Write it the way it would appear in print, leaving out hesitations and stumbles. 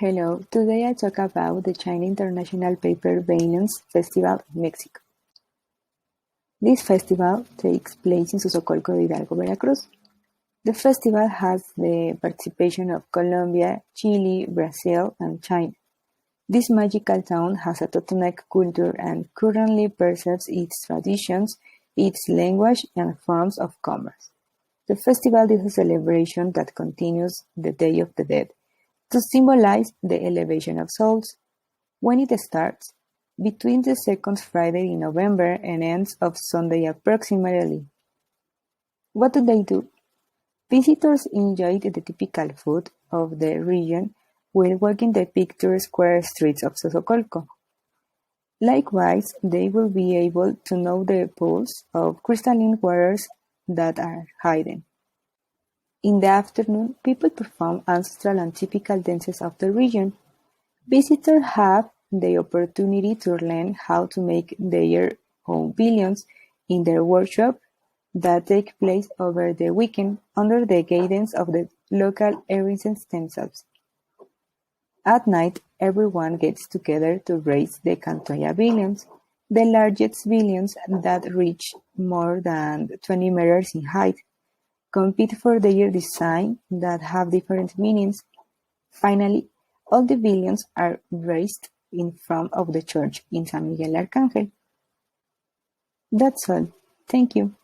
Hello, today I talk about the China International Paper Biennials Festival in Mexico. This festival takes place in Sosocolco de Hidalgo, Veracruz. The festival has the participation of Colombia, Chile, Brazil, and China. This magical town has a Totonac culture and currently preserves its traditions, its language, and forms of commerce. The festival is a celebration that continues the Day of the Dead to symbolize the elevation of souls. When it starts, between the second Friday in November and ends of Sunday approximately. What do they do? Visitors enjoy the typical food of the region while walking the picturesque square streets of Sosocolco. Likewise, they will be able to know the pools of crystalline waters that are hidden. In the afternoon, people perform ancestral and typical dances of the region. Visitors have the opportunity to learn how to make their own billions in their workshop that take place over the weekend under the guidance of the local artisans themselves. At night, everyone gets together to raise the Cantoya billions, the largest billions that reach more than 20 meters in height, compete for their design that have different meanings. Finally, all the billions are raised in front of the church in San Miguel Arcángel. That's all. Thank you.